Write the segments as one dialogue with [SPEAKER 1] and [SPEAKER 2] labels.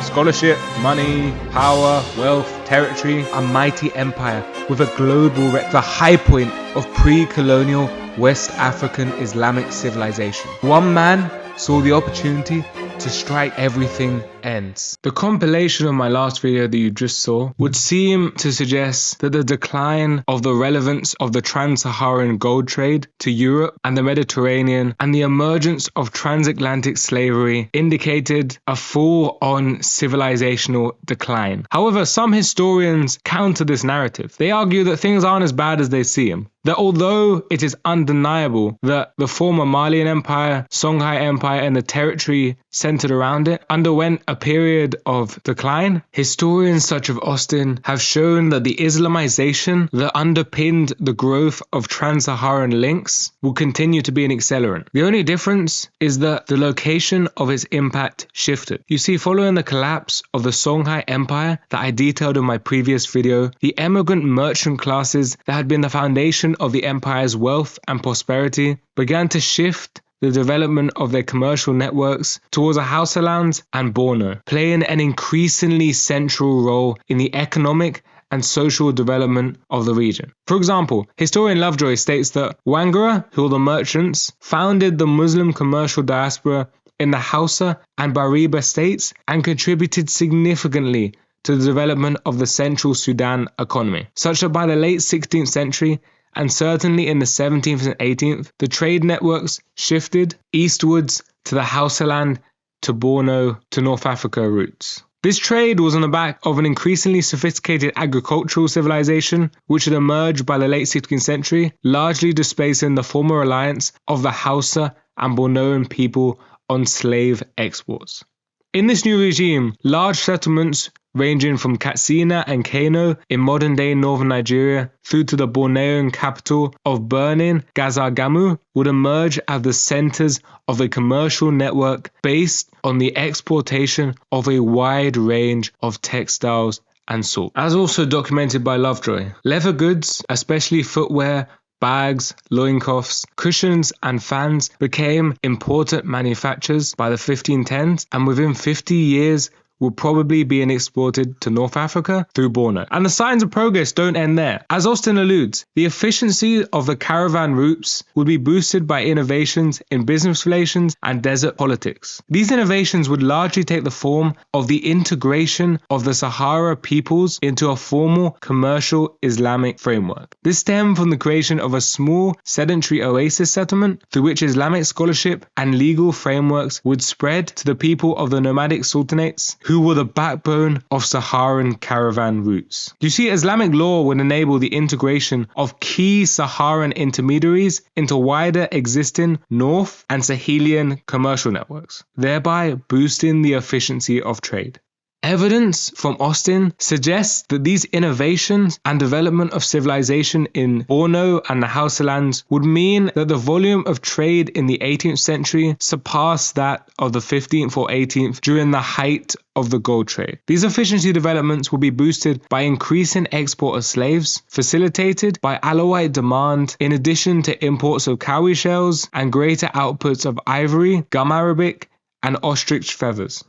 [SPEAKER 1] Scholarship, money, power, wealth, territory, a mighty empire with a global the high point of pre-colonial West African Islamic civilization. One man saw the opportunity to strike everything ends. The compilation of my last video that you just saw would seem to suggest that the decline of the relevance of the Trans Saharan Gold trade to Europe and the Mediterranean and the emergence of transatlantic slavery indicated a full-on civilizational decline. However, some historians counter this narrative. They argue that things aren't as bad as they seem. That although it is undeniable that the former Malian Empire, Songhai Empire and the territory centered around it underwent a period of decline, historians such as Austin have shown that the Islamization that underpinned the growth of trans-Saharan links will continue to be an accelerant. The only difference is that the location of its impact shifted. You see, following the collapse of the Songhai Empire that I detailed in my previous video, the emigrant merchant classes that had been the foundation of the empire's wealth and prosperity began to shift the development of their commercial networks towards Hausaland and Bornu, playing an increasingly central role in the economic and social development of the region. For example, historian Lovejoy states that Wangara, who were the merchants, founded the Muslim commercial diaspora in the Hausa and Bariba states and contributed significantly to the development of the central Sudan economy, such that by the late 16th century, and certainly in the 17th and 18th, the trade networks shifted eastwards to the Hausaland to Bornu to North Africa routes. This trade was on the back of an increasingly sophisticated agricultural civilization which had emerged by the late 16th century, largely displacing the former reliance of the Hausa and Bornoan people on slave exports. In this new regime, large settlements ranging from Katsina and Kano in modern-day northern Nigeria through to the Bornean capital of Benin, Gazagamu, would emerge as the centers of a commercial network based on the exportation of a wide range of textiles and salt. As also documented by Lovejoy, leather goods, especially footwear, bags, loincloths, cushions and fans became important manufactures by the 1510s, and within 50 years will probably be exported to North Africa through Bornu. And the signs of progress don't end there. As Austin alludes, the efficiency of the caravan routes would be boosted by innovations in business relations and desert politics. These innovations would largely take the form of the integration of the Sahara peoples into a formal commercial Islamic framework. This stemmed from the creation of a small sedentary oasis settlement through which Islamic scholarship and legal frameworks would spread to the people of the nomadic sultanates who were the backbone of Saharan caravan routes. You see, Islamic law would enable the integration of key Saharan intermediaries into wider existing North and Sahelian commercial networks, thereby boosting the efficiency of trade. Evidence from Austin suggests that these innovations and development of civilization in Bornu and the Hausalands would mean that the volume of trade in the 18th century surpassed that of the 15th or 18th during the height of the gold trade. These efficiency developments will be boosted by increasing export of slaves, facilitated by Alawite demand, in addition to imports of cowrie shells and greater outputs of ivory, gum arabic, and ostrich feathers.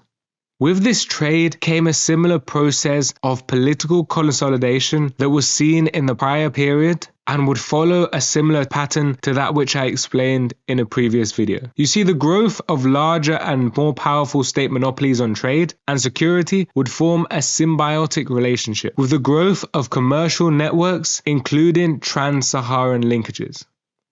[SPEAKER 1] With this trade came a similar process of political consolidation that was seen in the prior period and would follow a similar pattern to that which I explained in a previous video. You see, the growth of larger and more powerful state monopolies on trade and security would form a symbiotic relationship with the growth of commercial networks, including trans-Saharan linkages.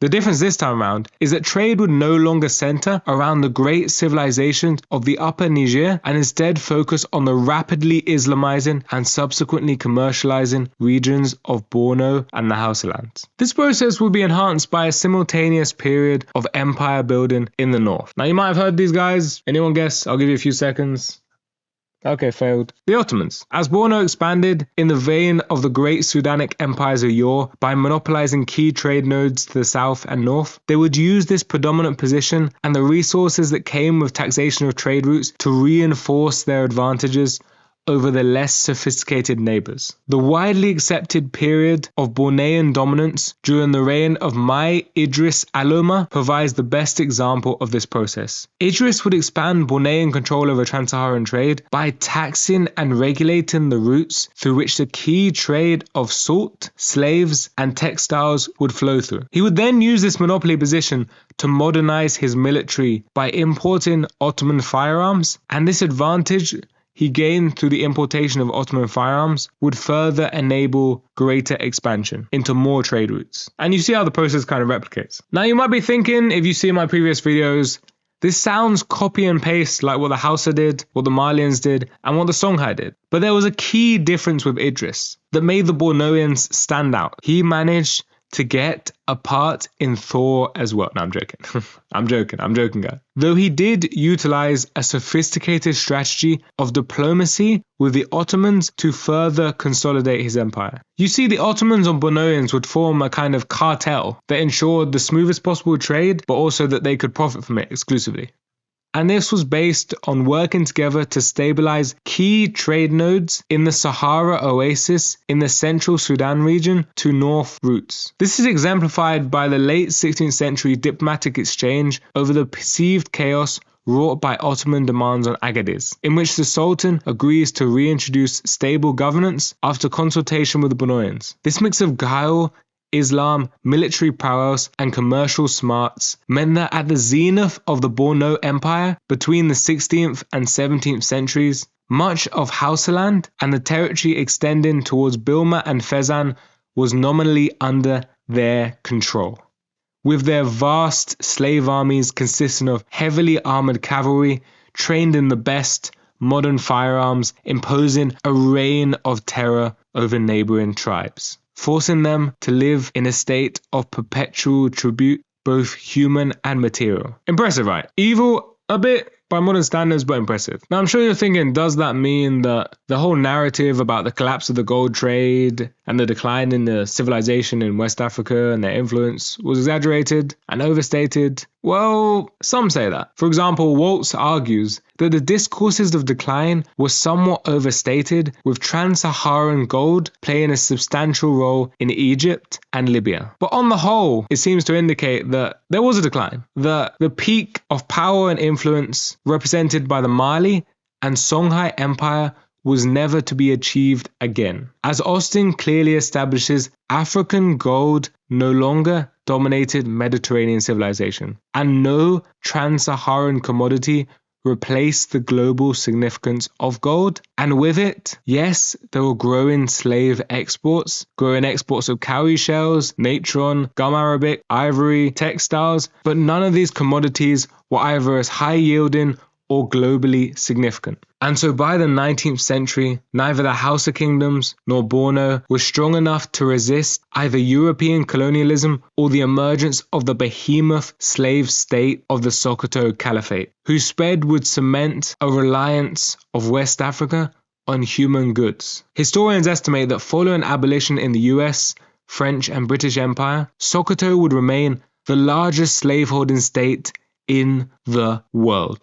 [SPEAKER 1] The difference this time around is that trade would no longer center around the great civilizations of the upper Niger and instead focus on the rapidly Islamizing and subsequently commercializing regions of Bornu and the Hausalands. This process would be enhanced by a simultaneous period of empire building in the north. Now you might have heard these guys. Anyone guess? I'll give you a few seconds. Okay, failed. The Ottomans. As Bornu expanded in the vein of the great Sudanic empires of yore by monopolizing key trade nodes to the south and north, they would use this predominant position and the resources that came with taxation of trade routes to reinforce their advantages over the less sophisticated neighbors. The widely accepted period of Bornean dominance during the reign of Mai Idris Aloma provides the best example of this process. Idris would expand Bornean control over trans-Saharan trade by taxing and regulating the routes through which the key trade of salt, slaves, and textiles would flow through. He would then use this monopoly position to modernize his military by importing Ottoman firearms, and this advantage he gained through the importation of Ottoman firearms would further enable greater expansion into more trade routes. And you see how the process kind of replicates. Now you might be thinking, if you see my previous videos, this sounds copy and paste like what the Hausa did, what the Malians did, and what the Songhai did. But there was a key difference with Idris that made the Bornoans stand out. He managed to get a part in Thor as well. No, I'm joking. I'm joking, guys. Though he did utilize a sophisticated strategy of diplomacy with the Ottomans to further consolidate his empire. You see, the Ottomans and Bornoans would form a kind of cartel that ensured the smoothest possible trade, but also that they could profit from it exclusively. And this was based on working together to stabilize key trade nodes in the Sahara Oasis in the central Sudan region to north routes. This is exemplified by the late 16th century diplomatic exchange over the perceived chaos wrought by Ottoman demands on Agadez, in which the Sultan agrees to reintroduce stable governance after consultation with the Bornoans. This mix of guile, Islam, military prowess, and commercial smarts meant that at the zenith of the Borno Empire between the 16th and 17th centuries, much of Hausaland and the territory extending towards Bilma and Fezzan was nominally under their control. With their vast slave armies consisting of heavily armored cavalry trained in the best modern firearms, imposing a reign of terror over neighboring tribes, forcing them to live in a state of perpetual tribute, both human and material. Impressive, right? Evil a bit by modern standards, but impressive. Now I'm sure you're thinking, does that mean that the whole narrative about the collapse of the gold trade and the decline in the civilization in West Africa and their influence was exaggerated and overstated? Well, some say that. For example, Waltz argues that the discourses of decline were somewhat overstated, with Trans Saharan Gold playing a substantial role in Egypt and Libya. But on the whole, it seems to indicate that there was a decline, that the peak of power and influence represented by the Mali and Songhai Empire was never to be achieved again. As Austin clearly establishes, African gold no longer dominated Mediterranean civilization, and no trans-Saharan commodity replaced the global significance of gold. And with it, yes, there were growing slave exports, growing exports of cowrie shells, natron, gum arabic, ivory, textiles, but none of these commodities were either as high yielding or globally significant. And so by the 19th century, neither the Hausa kingdoms nor Borno were strong enough to resist either European colonialism or the emergence of the behemoth slave state of the Sokoto Caliphate, whose spread would cement a reliance of West Africa on human goods. Historians estimate that following abolition in the US, French and British Empire, Sokoto would remain the largest slaveholding state in the world.